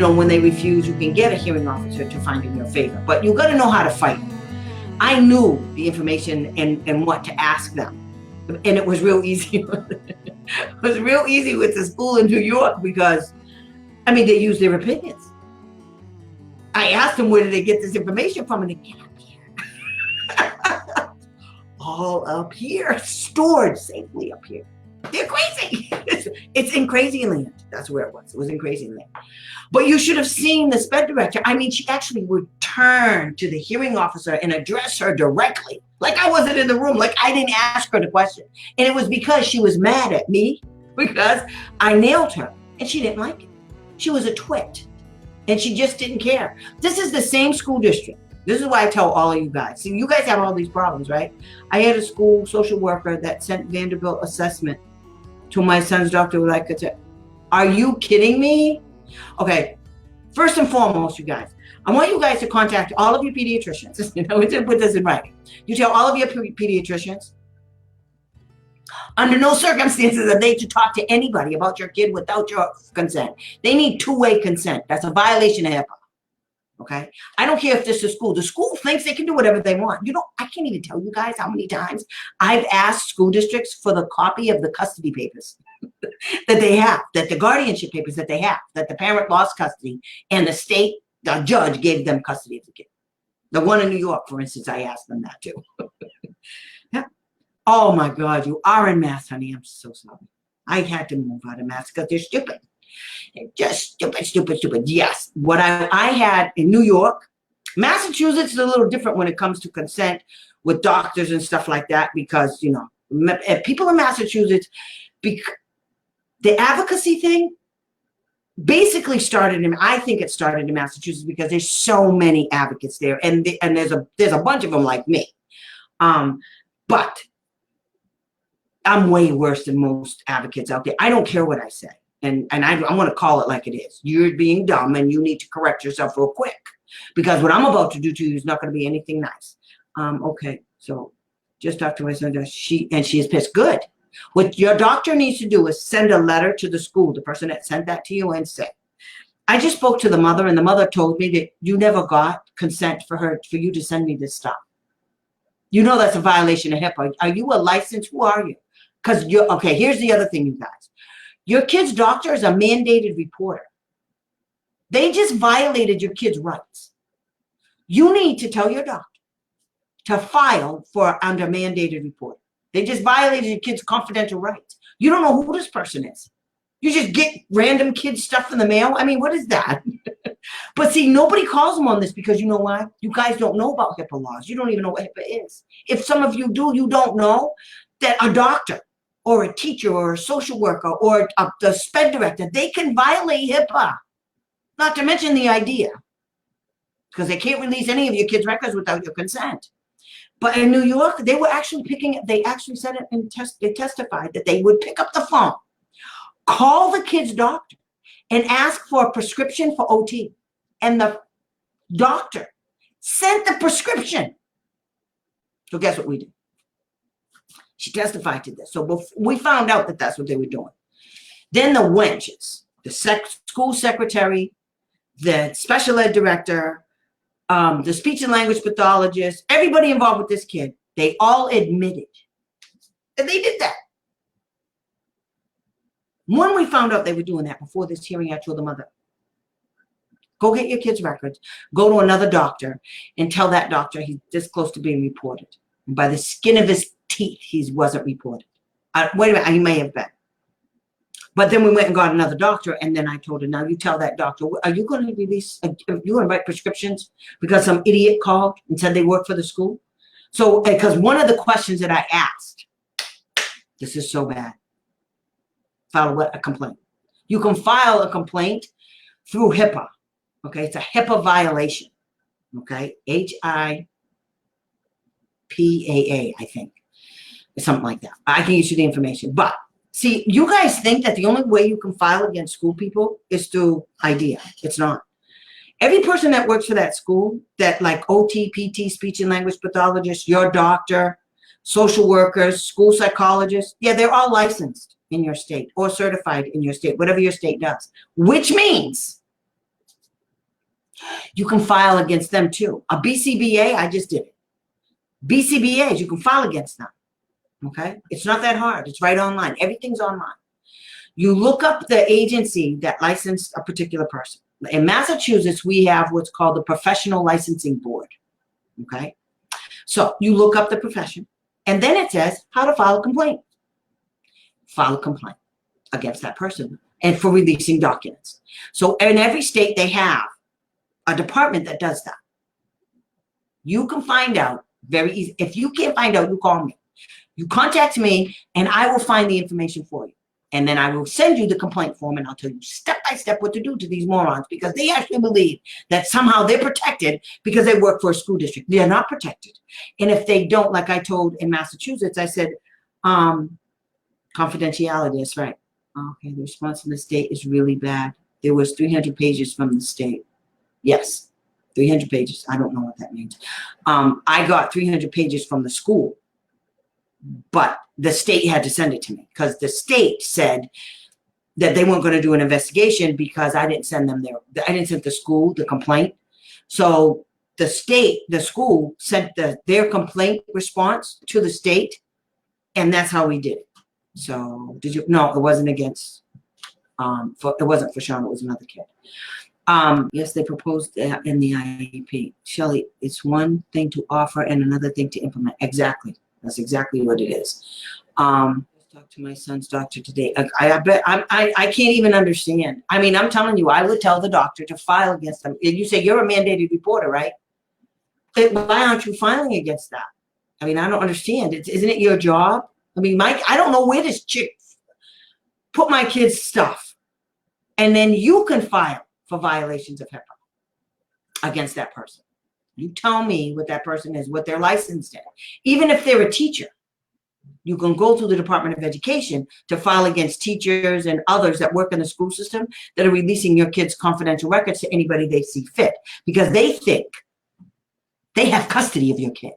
know, when they refuse, you can get a hearing officer to find in your favor. But you got to know how to fight. I knew the information and what to ask them. And it was real easy. It was real easy with the school in New York because, I mean, they use their opinions. I asked them, where did they get this information from? And they get up here. All up here, stored safely up here. They're crazy. It's in crazy land. That's where it was. It was in crazy land. But you should have seen the SPED director. I mean, she actually would turn to the hearing officer and address her directly. Like I wasn't in the room. Like I didn't ask her the question. And it was because she was mad at me because I nailed her and she didn't like it. She was a twit and she just didn't care. This is the same school district. This is why I tell all of you guys. See, you guys have all these problems, right? I had a school social worker that sent Vanderbilt assessment to my son's doctor. Like I said, are you kidding me? Okay, first and foremost, you guys, I want you guys to contact all of your pediatricians. You know, put this in writing. You tell all of your pediatricians, under no circumstances are they to talk to anybody about your kid without your consent. They need two-way consent. That's a violation of HIPAA. Okay, I don't care if this is school. The school thinks they can do whatever they want. You know, I can't even tell you guys how many times I've asked school districts for the copy of the custody papers that they have, that the guardianship papers that they have, that the parent lost custody and the state, the judge gave them custody of the kid. The one in New York, for instance, I asked them that too. Yeah. Oh my God, you are in Mass, honey. I'm so sorry. I had to move out of Mass because they're stupid. Just stupid. Yes. What I had in New York, Massachusetts is a little different when it comes to consent with doctors and stuff like that, because, you know, people in Massachusetts, the advocacy thing basically started in, I think it started in Massachusetts because there's so many advocates there, and there's a bunch of them like me. But I'm way worse than most advocates out there. I don't care what I say. And I want to call it like it is. You're being dumb and you need to correct yourself real quick, because what I'm about to do to you is not going to be anything nice. Okay, so just talk to my son. She is pissed. Good. What your doctor needs to do is send a letter to the school, the person that sent that to you, and say, I just spoke to the mother and the mother told me that you never got consent for you to send me this stuff. You know that's a violation of HIPAA. Are you a licensed? Who are you? Because you're, okay, here's the other thing, you guys. Your kid's doctor is a mandated reporter. They just violated your kid's rights. You need to tell your doctor to file for under mandated reporter. They just violated your kid's confidential rights. You don't know who this person is. You just get random kid stuff in the mail. I mean, what is that? But see, nobody calls them on this because you know why? You guys don't know about HIPAA laws. You don't even know what HIPAA is. If some of you do, you don't know that a doctor or a teacher or a social worker or the SPED director, they can violate HIPAA. Not to mention the idea, because they can't release any of your kids' records without your consent. But in New York, they were actually they actually said it and they testified that they would pick up the phone, call the kid's doctor, and ask for a prescription for OT. And the doctor sent the prescription. So guess what we did? She testified to this. So we found out that that's what they were doing. Then the wenches, the school secretary, the special ed director, the speech and language pathologist, everybody involved with this kid, they all admitted that they did that. When we found out they were doing that before this hearing, I told the mother, go get your kid's records, go to another doctor and tell that doctor he's this close to being reported. And by the skin of his teeth, he wasn't reported. Wait a minute, he may have been. But then we went and got another doctor, and then I told her, now you tell that doctor, are you going to release, are you going to write prescriptions because some idiot called and said they work for the school? So, because one of the questions that I asked, this is so bad, file a complaint. You can file a complaint through HIPAA, okay? It's a HIPAA violation, okay? HIPAA, I think, something like that. I can issue you the information, but see, you guys think that the only way you can file against school people is through IDEA. It's not. Every person that works for that school, that like OT, PT, speech and language pathologist, your doctor, social workers, school psychologists, yeah, they're all licensed in your state or certified in your state, whatever your state does, which means You can file against them too. A BCBA, I just did it. BCBAs, you can file against them. Okay? It's not that hard. It's right online. Everything's online. You look up the agency that licensed a particular person. In Massachusetts, we have what's called the Professional Licensing Board. Okay? So you look up the profession, and then it says how to file a complaint. File a complaint against that person and for releasing documents. So in every state, they have a department that does that. You can find out very easy. If you can't find out, you call me. You contact me, and I will find the information for you. And then I will send you the complaint form, and I'll tell you step by step what to do to these morons, because they actually believe that somehow they're protected because they work for a school district. They're not protected. And if they don't, like I told in Massachusetts, I said, confidentiality, that's right. Okay, the response from the state is really bad. There was 300 pages from the state. Yes, 300 pages. I don't know what that means. I got 300 pages from the school, but the state had to send it to me because the state said that they weren't going to do an investigation because I didn't send them I didn't send the school the complaint. So the school sent their complaint response to the state, and that's how we did it. So no, it wasn't against, it wasn't for Sean, it was another kid. Yes, they proposed that in the IEP. Shelley, it's one thing to offer and another thing to implement. Exactly. That's exactly what it is. I talked to my son's doctor today. I can't even understand. I mean, I'm telling you, I would tell the doctor to file against them. You say you're a mandated reporter, right? Why aren't you filing against that? I mean, I don't understand. Isn't it your job? I mean, I don't know where this chick put my kid's stuff. And then you can file for violations of HIPAA against that person. You tell me what that person is, what they're licensed in. Even if they're a teacher, you can go through the Department of Education to file against teachers and others that work in the school system that are releasing your kids' confidential records to anybody they see fit, because they think they have custody of your kid.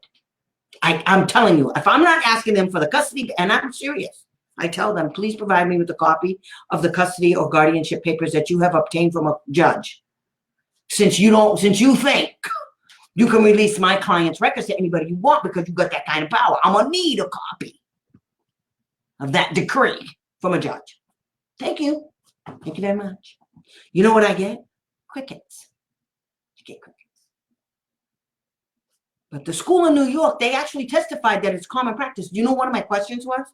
I'm telling you, if I'm not asking them for the custody, and I'm serious, I tell them, please provide me with a copy of the custody or guardianship papers that you have obtained from a judge. Since you think you can release my client's records to anybody you want because you got that kind of power, I'm gonna need a copy of that decree from a judge. Thank you. Thank you very much. You know what I get? Crickets. I get crickets. But the school in New York, they actually testified that it's common practice. You know, one of my questions was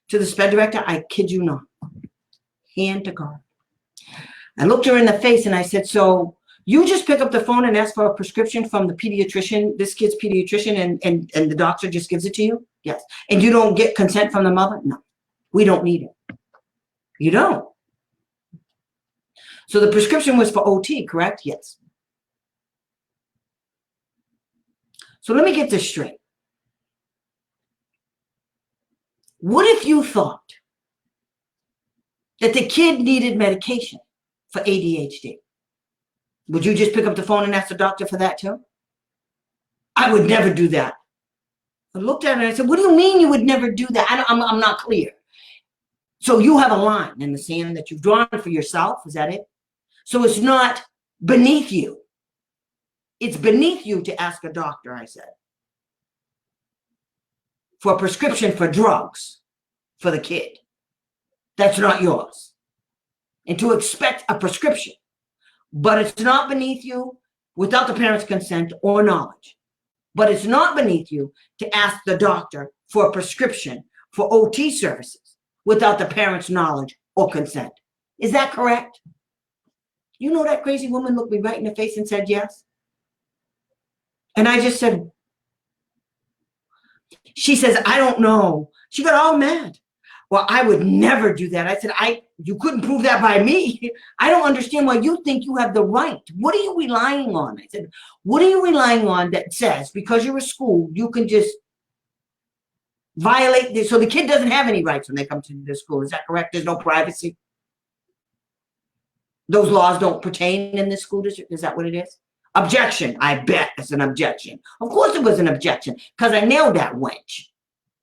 to the SPED director, I kid you not, hand to God. I looked her in the face and I said, so you just pick up the phone and ask for a prescription from the pediatrician, this kid's pediatrician, and the doctor just gives it to you? Yes. And you don't get consent from the mother? No, we don't need it. You don't. So the prescription was for OT, correct? Yes. So let me get this straight. What if you thought that the kid needed medication for ADHD? Would you just pick up the phone and ask the doctor for that too? I would never do that. I looked at her and I said, what do you mean you would never do that? I'm not clear. So you have a line in the sand that you've drawn for yourself, is that it? So it's not beneath you. It's beneath you to ask a doctor, I said, for a prescription for drugs for the kid. That's not yours. And to expect a prescription. But it's not beneath you without the parent's consent or knowledge. But it's not beneath you to ask the doctor for a prescription for OT services without the parent's knowledge or consent. Is that correct? You know, that crazy woman looked me right in the face and said yes. And I just said, she says, I don't know. She got all mad. Well, I would never do that. I said, you couldn't prove that by me. I don't understand why you think you have the right. What are you relying on? I said, what are you relying on that says because you're a school, you can just violate this? So the kid doesn't have any rights when they come to the school. Is that correct? There's no privacy. Those laws don't pertain in this school district. Is that what it is? Objection. I bet it's an objection. Of course it was an objection because I nailed that wench.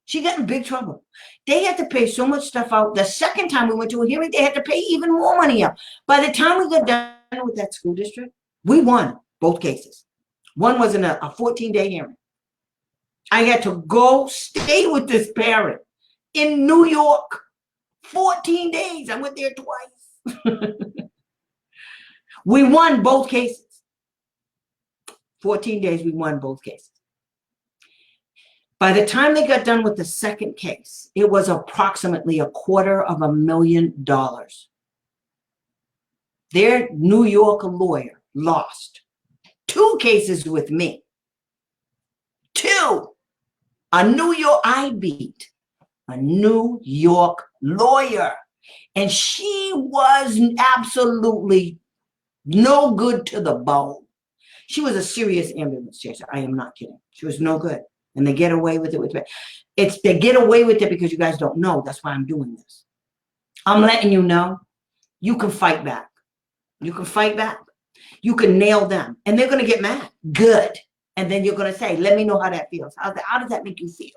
She got in big trouble. They had to pay so much stuff out. The second time we went to a hearing, they had to pay even more money out. By the time we got done with that school district, we won. both cases. One was in a 14-day hearing. I had to go stay with this parent in New York. 14 days. I went there twice. We won both cases. 14 days, we won both cases. By the time they got done with the second case, it was approximately $250,000. Their New York lawyer lost 2 cases with me. 2. I beat a New York lawyer. And she was absolutely no good to the bone. She was a serious ambulance chaser. I am not kidding. She was no good. And they get away with it. They get away with it because you guys don't know. That's why I'm doing this. I'm letting you know you can fight back. You can fight back. You can nail them. And they're going to get mad. Good. And then you're going to say, let me know how that feels. How does that make you feel?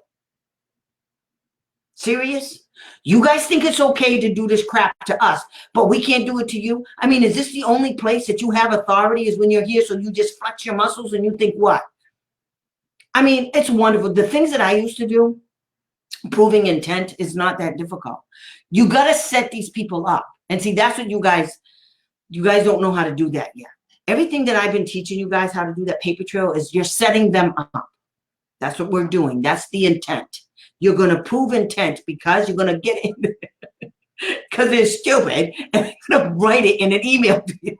Serious? You guys think it's okay to do this crap to us, but we can't do it to you? I mean, is this the only place that you have authority is when you're here, so you just flex your muscles and you think what? I mean, it's wonderful. The things that I used to do, proving intent is not that difficult. You got to set these people up. And see, that's what you guys don't know how to do that yet. Everything that I've been teaching you guys how to do that paper trail is you're setting them up. That's what we're doing. That's the intent. You're going to prove intent because you're going to get in because they're stupid and they're going to write it in an email to you.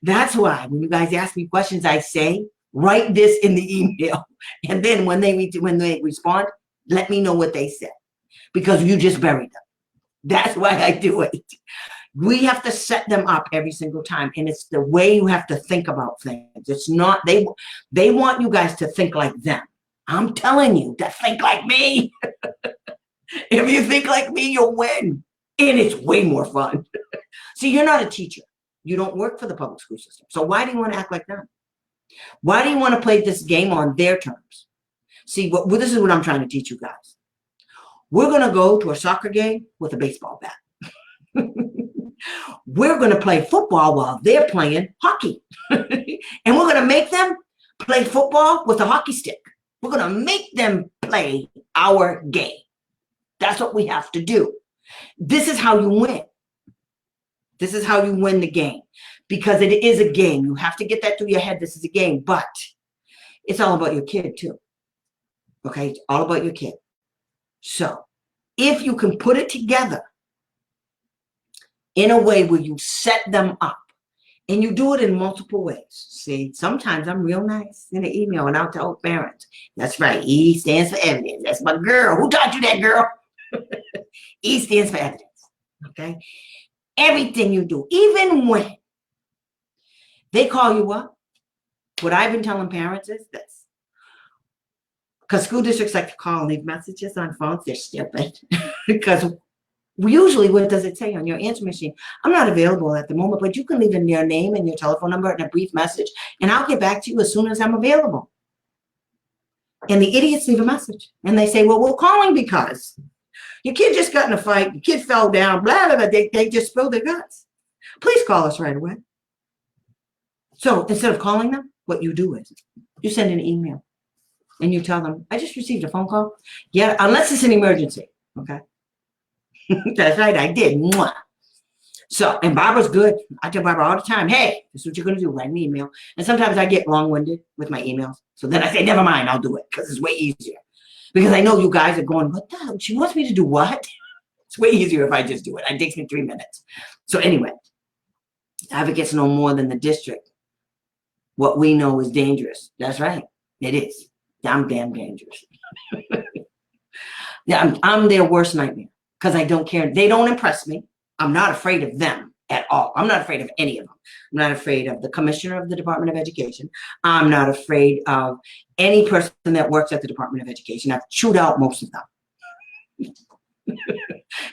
That's why when you guys ask me questions, I say, write this in the email. And then when they respond, let me know what they said because you just buried them. That's why I do it. We have to set them up every single time. And it's the way you have to think about things. It's not, they want you guys to think like them. I'm telling you to think like me. If you think like me, you'll win. And it's way more fun. See, you're not a teacher. You don't work for the public school system. So why do you want to act like them? Why do you want to play this game on their terms? See, this is what I'm trying to teach you guys. We're going to go to a soccer game with a baseball bat. We're going to play football while they're playing hockey. And we're going to make them play football with a hockey stick. We're going to make them play our game. That's what we have to do. This is how you win. This is how you win the game. Because it is a game. You have to get that through your head. This is a game. But it's all about your kid too. Okay? It's all about your kid. So if you can put it together in a way where you set them up, and you do it in multiple ways. See, sometimes I'm real nice in the email and I'll tell parents, that's right, E stands for evidence. That's my girl. Who taught you that, girl? E stands for evidence, okay? Everything you do, even when they call you up, what I've been telling parents is this. Because school districts like to call and leave messages on phones, they're stupid. Because usually, what does it say on your answer machine? I'm not available at the moment, but you can leave in your name and your telephone number and a brief message, and I'll get back to you as soon as I'm available. And the idiots leave a message, and they say, well, we're calling because your kid just got in a fight, your kid fell down, blah, blah, blah. They just spilled their guts. Please call us right away. So instead of calling them, what you do is you send an email, and you tell them, I just received a phone call. Yeah, unless it's an emergency, okay? That's right, I did. Mwah. So, and Barbara's good. I tell Barbara all the time, hey, this is what you're going to do, write an email. And sometimes I get long-winded with my emails. So then I say, never mind, I'll do it because it's way easier. Because I know you guys are going, what the hell? She wants me to do what? It's way easier if I just do it. It takes me 3 minutes. So anyway, advocates know more than the district. What we know is dangerous. That's right. It is. I'm damn dangerous. Yeah, I'm their worst nightmare. Because I don't care. They don't impress me. I'm not afraid of them at all. I'm not afraid of any of them. I'm not afraid of the commissioner of the Department of Education. I'm not afraid of any person that works at the Department of Education. I've chewed out most of them.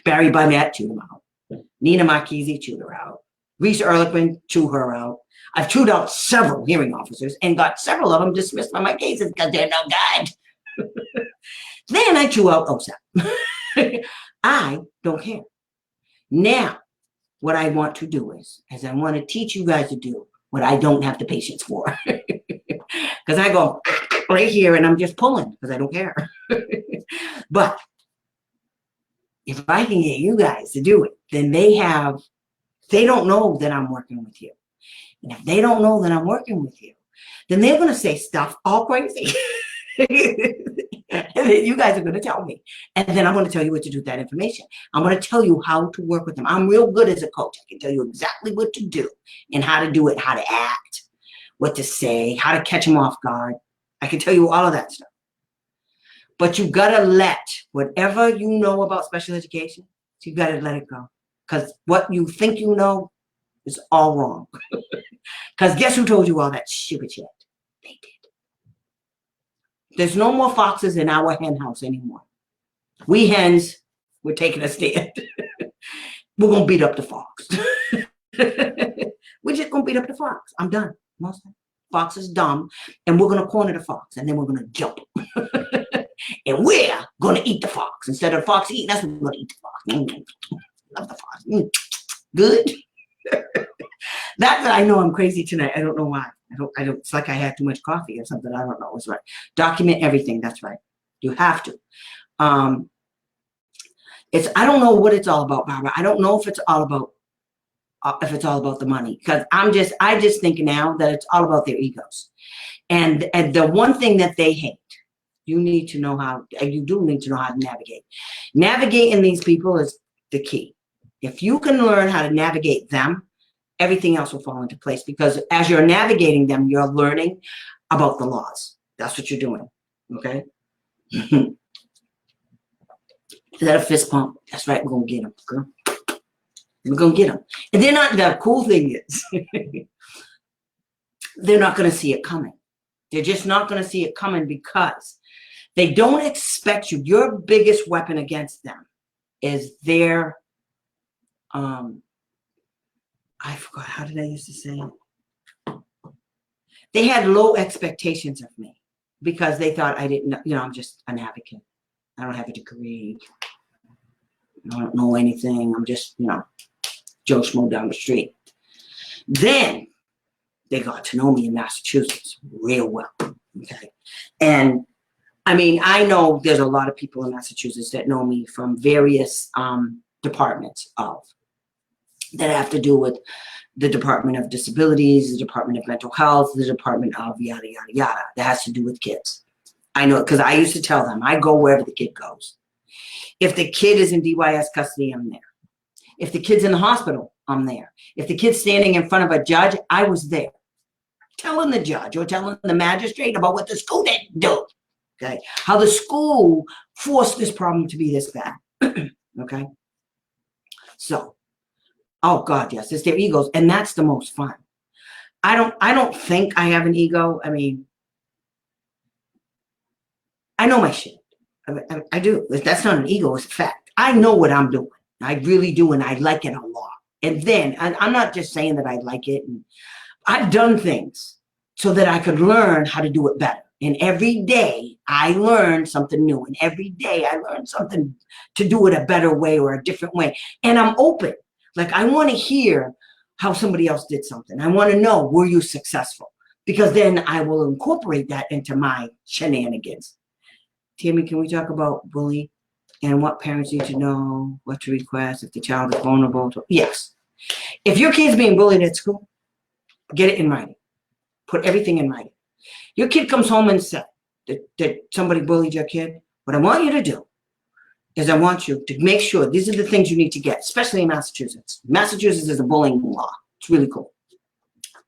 Barry Barnett chewed them out. Nina Marchese chewed her out. Reese Ehrlichman chewed her out. I've chewed out several hearing officers and got several of them dismissed from my cases because they're no good. Then I chew out OSAP. I don't care. Now, what I want to do is I want to teach you guys to do what I don't have the patience for. Because I go right here and I'm just pulling because I don't care. But if I can get you guys to do it, then they don't know that I'm working with you. And if they don't know that I'm working with you, then they're going to say stuff all crazy. And then you guys are going to tell me. And then I'm going to tell you what to do with that information. I'm going to tell you how to work with them. I'm real good as a coach. I can tell you exactly what to do and how to do it, how to act, what to say, how to catch them off guard. I can tell you all of that stuff. But you got to let whatever you know about special education, you got to let it go. Because what you think you know is all wrong. Because guess who told you all that stupid shit? They did. There's no more foxes in our hen house anymore. We hens, we're taking a stand. We're going to beat up the fox. We're just going to beat up the fox. I'm done. Fox is dumb, and we're going to corner the fox, and then we're going to jump. And we're going to eat the fox. Instead of the fox eating us, we're going to eat the fox. Love the fox. Good. That's I know I'm crazy tonight. I don't know why. I don't, it's like I had too much coffee or something. I don't know what's right. Document everything. That's right. You have to. I don't know what it's all about, Barbara. I don't know if it's all about the money, because I just think now that it's all about their egos. And the one thing that they hate, you do need to know how to navigate. Navigating these people is the key. If you can learn how to navigate them, everything else will fall into place, because as you're navigating them, you're learning about the laws. That's what you're doing. Okay. Is that a fist pump? That's right. We're going to get them, girl. We're going to get them. And they're not, the cool thing is, they're not going to see it coming. They're just not going to see it coming because they don't expect you. Your biggest weapon against them is their, I forgot, how did I used to say it? They had low expectations of me because they thought I didn't know, I'm just an advocate. I don't have a degree. I don't know anything. I'm just, Joe Schmo down the street. Then they got to know me in Massachusetts real well. Okay. And I mean, I know there's a lot of people in Massachusetts that know me from various departments that have to do with the Department of Disabilities, the Department of Mental Health, the Department of yada, yada, yada. That has to do with kids. I know it because I used to tell them, I go wherever the kid goes. If the kid is in DYS custody, I'm there. If the kid's in the hospital, I'm there. If the kid's standing in front of a judge, I was there. Telling the judge or telling the magistrate about what the school didn't do. Okay. How the school forced this problem to be this bad. Okay. So, oh God, yes, it's their egos. And that's the most fun. I don't think I have an ego. I mean, I know my shit. I do. That's not an ego, it's a fact. I know what I'm doing. I really do, and I like it a lot. And then, I'm not just saying that I like it. And I've done things so that I could learn how to do it better. And every day I learn something new. And every day I learn something to do it a better way or a different way. And I'm open. Like, I want to hear how somebody else did something. I want to know, were you successful? Because then I will incorporate that into my shenanigans. Tammy, can we talk about bullying and what parents need to know, what to request if the child is vulnerable? Yes. If your kid's being bullied at school, get it in writing. Put everything in writing. Your kid comes home and said that somebody bullied your kid. What I want you to do is I want you to make sure these are the things you need to get, especially in Massachusetts. Massachusetts is a bullying law. It's really cool.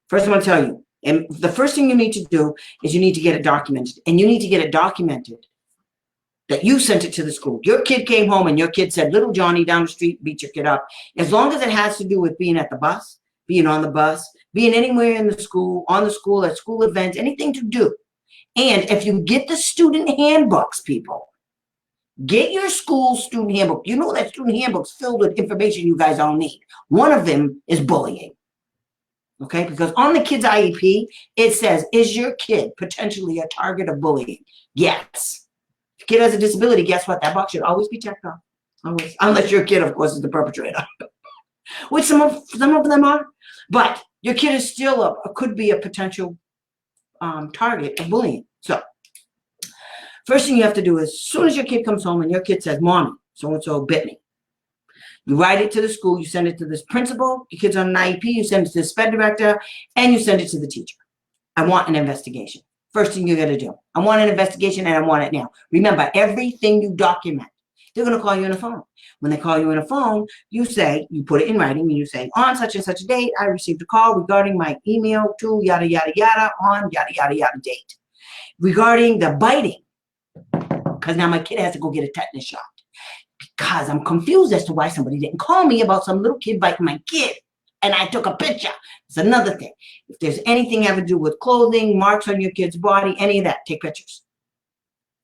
First, I'm going to tell you, and the first thing you need to do is you need to get it documented. And you need to get it documented that you sent it to the school. Your kid came home and your kid said, little Johnny down the street beat your kid up. As long as it has to do with being at the bus, being on the bus, being anywhere in the school, on the school, at school events, anything to do. And if you get the student handbooks, people, get your school student handbook. You know that student handbook's filled with information you guys all need. One of them is bullying. Okay, because on the kid's IEP, it says, is your kid potentially a target of bullying? Yes. If your kid has a disability, guess what? That box should always be checked off. Always. Unless your kid, of course, is the perpetrator. Which some of them are. But your kid is still could be a potential target of bullying. So first thing you have to do is, as soon as your kid comes home and your kid says, Mommy, so-and-so bit me, you write it to the school, you send it to this principal, your kid's on an IEP, you send it to the SPED director, and you send it to the teacher. I want an investigation. First thing you got to do. I want an investigation, and I want it now. Remember, everything you document, they're going to call you on the phone. When they call you on the phone, you put it in writing, and you say, on such and such a date, I received a call regarding my email to yada, yada, yada, on yada, yada, yada date. Regarding the biting, because now my kid has to go get a tetanus shot. Because I'm confused as to why somebody didn't call me about some little kid biting my kid, and I took a picture. It's another thing. If there's anything having to do with clothing, marks on your kid's body, any of that, take pictures.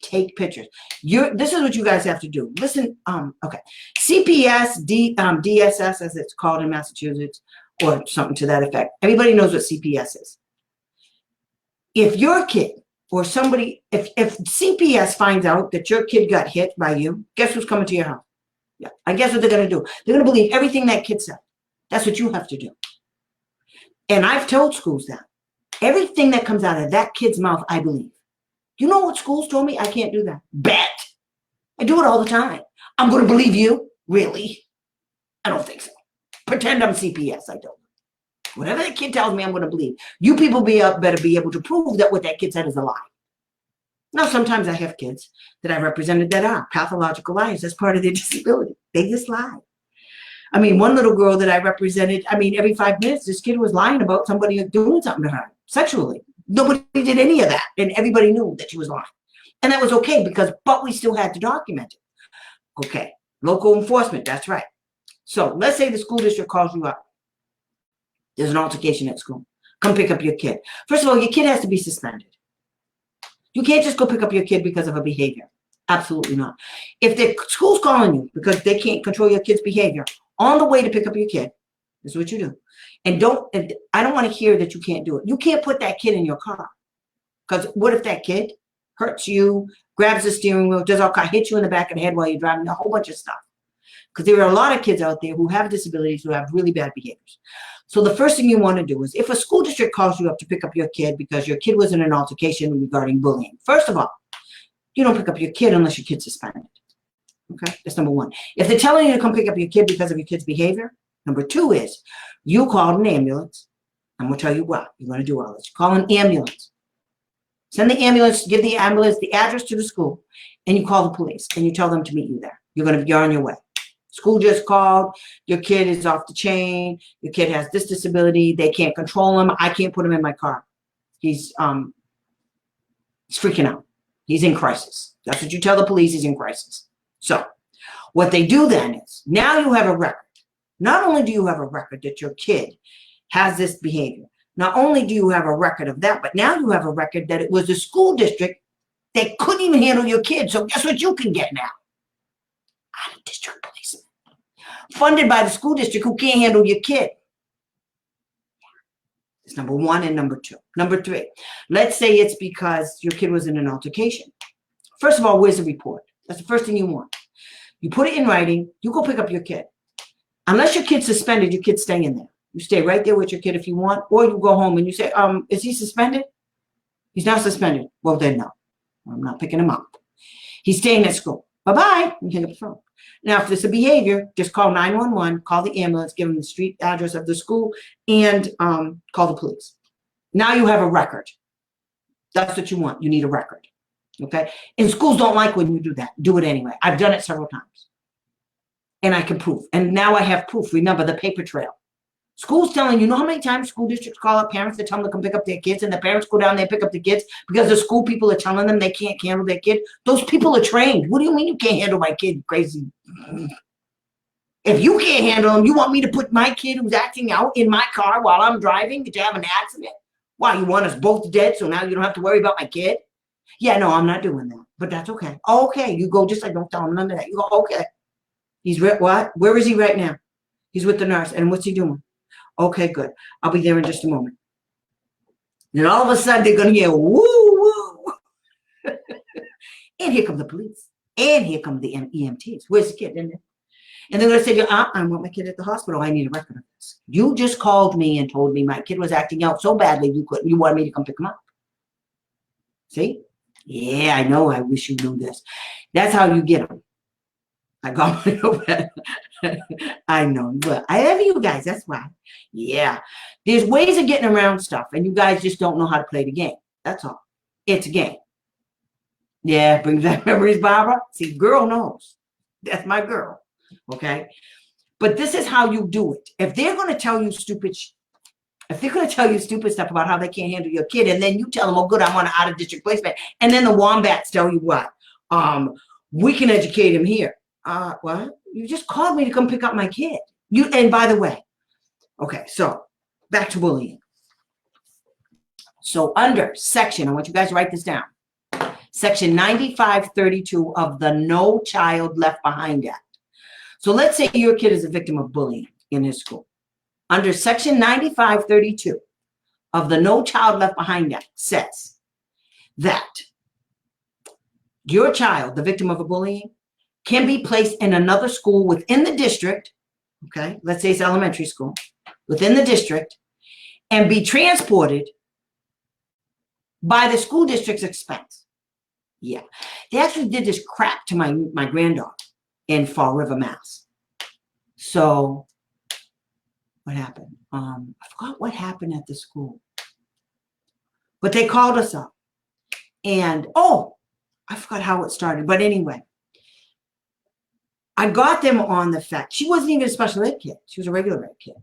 Take pictures. This is what you guys have to do. Listen, okay. CPS, DSS, as it's called in Massachusetts, or something to that effect. Everybody knows what CPS is. If your kid or somebody, if CPS finds out that your kid got hit by you, guess who's coming to your house? Yeah, I guess what they're going to do. They're going to believe everything that kid said. That's what you have to do. And I've told schools that. Everything that comes out of that kid's mouth, I believe. You know what schools told me? I can't do that. Bet. I do it all the time. I'm going to believe you? Really? I don't think so. Pretend I'm CPS. I don't. Whatever the kid tells me, I'm going to believe. You people better be able to prove that what that kid said is a lie. Now, sometimes I have kids that I represented that are pathological liars. That's part of their disability. They just lie. I mean, one little girl that I represented, every 5 minutes, this kid was lying about somebody doing something to her sexually. Nobody did any of that, and everybody knew that she was lying. And that was okay but we still had to document it. Okay, local enforcement, that's right. So let's say the school district calls you up. There's an altercation at school. Come pick up your kid. First of all, your kid has to be suspended. You can't just go pick up your kid because of a behavior. Absolutely not. If the school's calling you because they can't control your kid's behavior, on the way to pick up your kid, this is what you do. And I don't want to hear that you can't do it. You can't put that kid in your car. Because what if that kid hurts you, grabs the steering wheel, does all kind, hits you in the back of the head while you're driving, a whole bunch of stuff. Because there are a lot of kids out there who have disabilities, who have really bad behaviors. So the first thing you want to do is, if a school district calls you up to pick up your kid because your kid was in an altercation regarding bullying, first of all, you don't pick up your kid unless your kid's suspended. Okay, that's number one. If they're telling you to come pick up your kid because of your kid's behavior, number two is you call an ambulance. I'm going to tell you what you're going to do all this. Call an ambulance. Send the ambulance, give the ambulance the address to the school, and you call the police and you tell them to meet you there. You're on your way. School just called. Your kid is off the chain. Your kid has this disability. They can't control him. I can't put him in my car. He's freaking out. He's in crisis. That's what you tell the police. He's in crisis. So what they do then is, now you have a record. Not only do you have a record that your kid has this behavior, not only do you have a record of that, but now you have a record that it was the school district that couldn't even handle your kid. So guess what you can get now? Out of district placement. Funded by the school district who can't handle your kid. It's number one and number two. Number three, let's say it's because your kid was in an altercation. First of all, where's the report? That's the first thing you want. You put it in writing. You go pick up your kid. Unless your kid's suspended, your kid's staying there. You stay right there with your kid if you want, or you go home and you say, is he suspended? He's not suspended. Well, then no. I'm not picking him up. He's staying at school. Bye-bye. You hang up the phone. Now, if there's a behavior, just call 911, call the ambulance, give them the street address of the school, and call the police. Now you have a record. That's what you want. You need a record. Okay? And schools don't like when you do that. Do it anyway. I've done it several times. And I can prove. And now I have proof. Remember the paper trail. Schools telling you know how many times school districts call up parents to tell them to come pick up their kids, and the parents go down there and pick up the kids because the school people are telling them they can't handle their kid? Those people are trained. What do you mean you can't handle my kid, crazy? If you can't handle him, you want me to put my kid who's acting out in my car while I'm driving to have an accident? Why, you want us both dead so now you don't have to worry about my kid? Yeah, no, I'm not doing that. But that's okay. Okay, you go just like, don't tell him none of that. You go, okay. He's what? Where is he right now? He's with the nurse. And what's he doing? Okay, good. I'll be there in just a moment. Then all of a sudden they're going to hear woo, woo. And here come the police. And here come the EMTs. Where's the kid? And And they're going to say, I want my kid at the hospital. I need a record of this. You just called me and told me my kid was acting out so badly you wanted me to come pick him up. See? Yeah, I know. I wish you knew this. That's how you get them. I got my notepad. I know, but I love you guys. That's why. Yeah. There's ways of getting around stuff, and you guys just don't know how to play the game. That's all. It's a game. Yeah, brings back memories, Barbara. See, girl knows. That's my girl. Okay. But this is how you do it. If they're going to tell you stupid stuff about how they can't handle your kid, and then you tell them, oh, good, I want an out-of-district placement, and then the wombats tell you what? We can educate him here. What? You just called me to come pick up my kid. And by the way, okay, so back to bullying. So under section, I want you guys to write this down. Section 9532 of the No Child Left Behind Act. So let's say your kid is a victim of bullying in his school. Under section 9532 of the No Child Left Behind Act says that your child, the victim of a bullying, can be placed in another school within the district, okay, let's say it's elementary school, within the district, and be transported by the school district's expense. Yeah, they actually did this crap to my granddaughter in Fall River, Mass. So what happened? I forgot what happened at the school, but they called us up, and I forgot how it started, but anyway, I got them on the fact she wasn't even a special ed kid. She was a regular ed kid.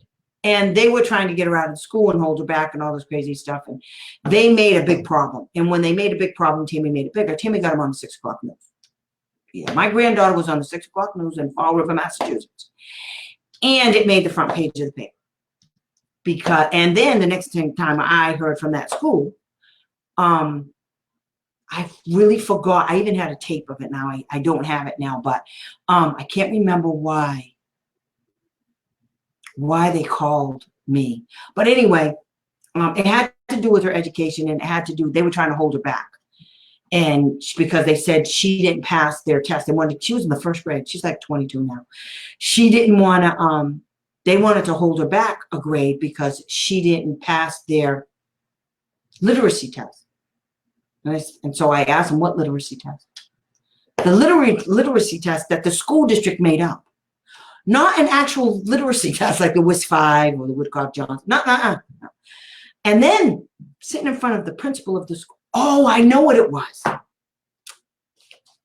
And they were trying to get her out of school and hold her back and all this crazy stuff. And they made a big problem. And when they made a big problem, Tammy made it bigger. Tammy got them on the 6 o'clock news. Yeah, my granddaughter was on the 6 o'clock news in Fall River, Massachusetts. And it made the front page of the paper. And then the next time I heard from that school, I really forgot. I even had a tape of it now. I don't have it now, but I can't remember why they called me. But anyway, it had to do with her education, and it had to do, they were trying to hold her back. And because they said she didn't pass their test. She was in the 1st grade. She's like 22 now. She didn't want to, they wanted to hold her back a grade because she didn't pass their literacy test. And so I asked them, what literacy test? The literacy test that the school district made up. Not an actual literacy test like the WIS-5 or the Woodcock-Johnson. No. And then sitting in front of the principal of the school. Oh, I know what it was.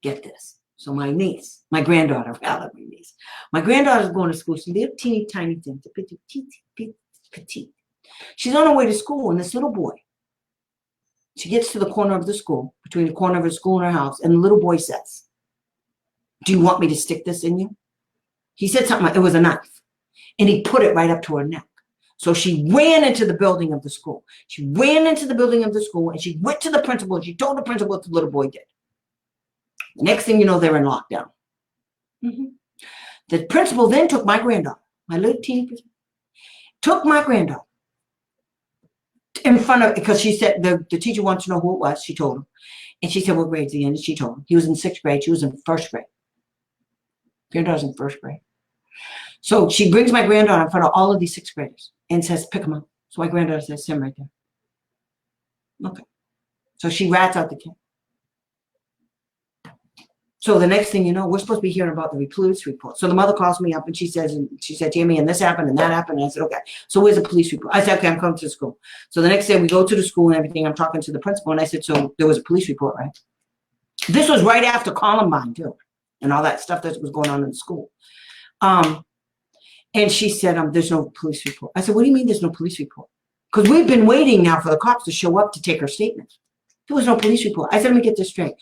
Get this. So my niece, my granddaughter, my granddaughter's going to school. She's little teeny tiny thing, petite. She's on her way to school, and this little boy, she gets to the corner of the school, between the corner of her school and her house, and the little boy says, do you want me to stick this in you? He said something like, it was a knife, and he put it right up to her neck. So she ran into the building of the school. She ran into the building of the school, and she went to the principal, and she told the principal what the little boy did. The next thing you know, they're in lockdown. The principal then took my granddaughter, my little teeny, took my granddaughter in front of, because she said the teacher wants to know who it was. She told him. And she said, what grade's he in? And she told him. He was in 6th grade. She was in 1st grade. Granddaughter's in 1st grade. So she brings my granddaughter in front of all of these 6th graders and says, pick them up. So my granddaughter says, him right there. Okay. So she rats out the kid. So the next thing you know, we're supposed to be hearing about the police report. So the mother calls me up and she said, Tammy, and this happened and that happened. And I said, okay, so where's the police report? I said, okay, I'm coming to the school. So the next day we go to the school and everything. I'm talking to the principal and I said, so there was a police report, right? This was right after Columbine too, and all that stuff that was going on in the school. And she said, there's no police report. I said, what do you mean there's no police report? Because we've been waiting now for the cops to show up to take her statement. There was no police report. I said, let me get this straight.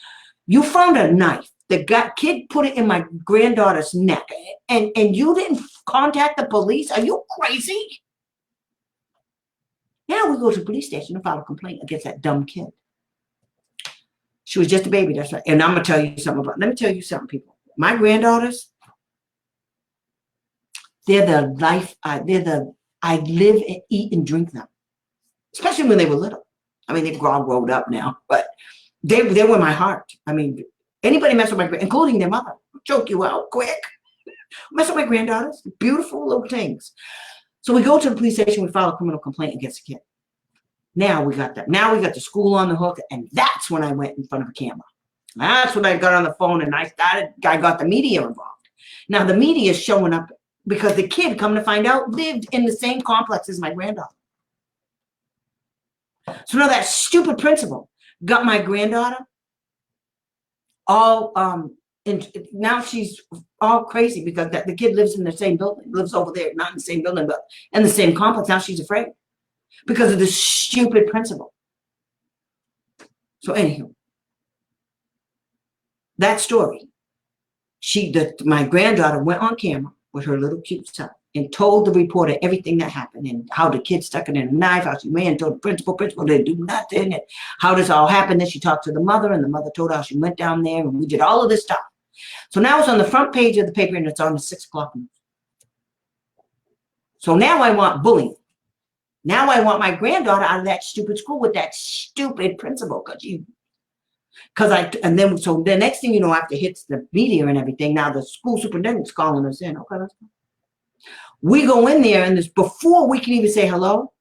You found a knife. The kid put it in my granddaughter's neck, and you didn't contact the police? Are you crazy? Now we go to the police station and file a complaint against that dumb kid. She was just a baby, that's right. And I'm going to tell you something let me tell you something, people. My granddaughters, they're the life, I live and eat and drink them. Especially when they were little. I mean, they've all grown up now, but they were my heart. I mean, anybody mess with my, including their mother, choke you out quick. Mess with my granddaughters, beautiful little things. So we go to the police station, we file a criminal complaint against the kid. Now we got that. Now we got the school on the hook, and that's when I went in front of a camera. That's when I got on the phone and I got the media involved. Now the media is showing up because the kid, come to find out, lived in the same complex as my granddaughter. So now that stupid principal got my granddaughter all and now she's all crazy because the kid lives in the same building, lives over there, not in the same building, but in the same complex. Now she's afraid because of this stupid principal. So anywho, that story, my granddaughter went on camera with her little cute son and told the reporter everything that happened and how the kid stuck it in a knife, how she ran and told the principal didn't do nothing, and how this all happened. Then she talked to the mother, and the mother told her how she went down there, and we did all of this stuff. So now it's on the front page of the paper, and it's on the 6 o'clock news. So now I want bullying. Now I want my granddaughter out of that stupid school with that stupid principal, so the next thing you know, after it hits the media and everything, now the school superintendent's calling us in. Okay, let's go. We go in there, and before we can even say hello,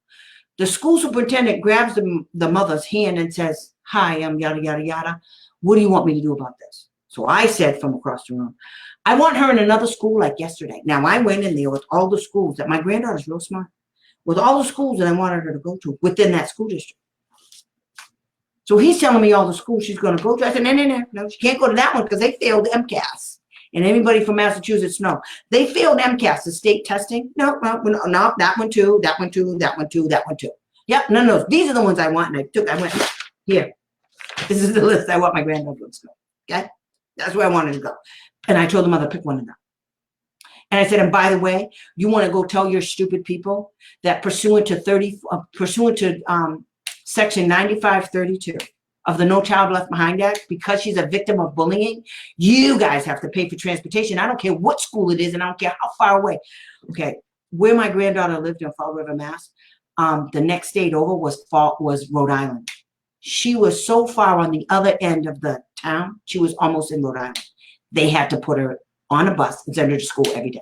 the school superintendent grabs the mother's hand and says, "Hi, I'm yada, yada, yada. What do you want me to do about this?" So I said from across the room, "I want her in another school like yesterday." Now I went in there with all the schools that my granddaughter's real smart, with all the schools that I wanted her to go to within that school district. So he's telling me all the schools she's going to go to. I said, no, she can't go to that one because they failed MCAS. And anybody from Massachusetts know they failed MCAS, the state testing. No, that one too, that one too, that one too, that one too. Yep, no, these are the ones I want. And I went, here, this is the list I want my granddaughter to go. Okay, that's where I wanted to go. And I told the mother, pick one of them. And I said, and by the way, you want to go tell your stupid people that pursuant to Section 9532 of the No Child Left Behind Act, because she's a victim of bullying, you guys have to pay for transportation. I don't care what school it is, and I don't care how far away. Okay, where my granddaughter lived in Fall River, Mass, the next state over was Rhode Island. She was so far on the other end of the town, she was almost in Rhode Island. They had to put her on a bus and send her to school every day.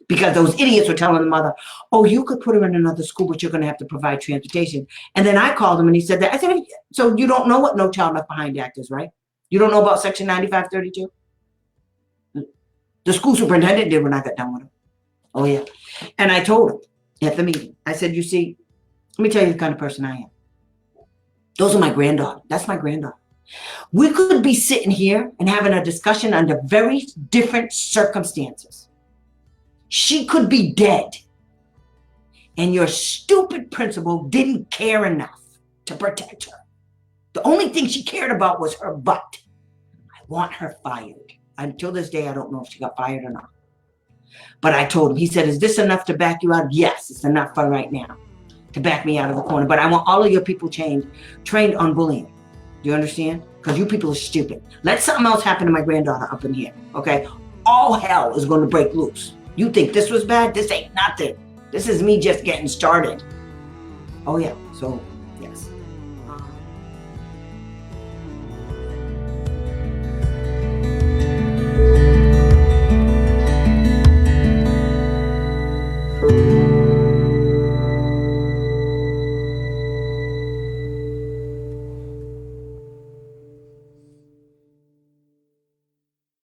Because those idiots were telling the mother, "Oh, you could put her in another school, but you're going to have to provide transportation." And then I called him and he said that. I said, "So you don't know what No Child Left Behind Act is, right? You don't know about Section 9532? The school superintendent did when I got done with him." Oh, yeah. And I told him at the meeting, I said, "You see, let me tell you the kind of person I am. Those are my granddaughter. That's my granddaughter. We could be sitting here and having a discussion under very different circumstances. She could be dead. And your stupid principal didn't care enough to protect her. The only thing she cared about was her butt. I want her fired." Until this day, I don't know if she got fired or not. But I told him, he said, "Is this enough to back you out?" Yes, it's enough for right now to back me out of the corner. But I want all of your people trained on bullying. Do you understand? Because you people are stupid. Let something else happen to my granddaughter up in here, okay? All hell is going to break loose. You think this was bad? This ain't nothing. This is me just getting started. Oh, yeah. So, yes.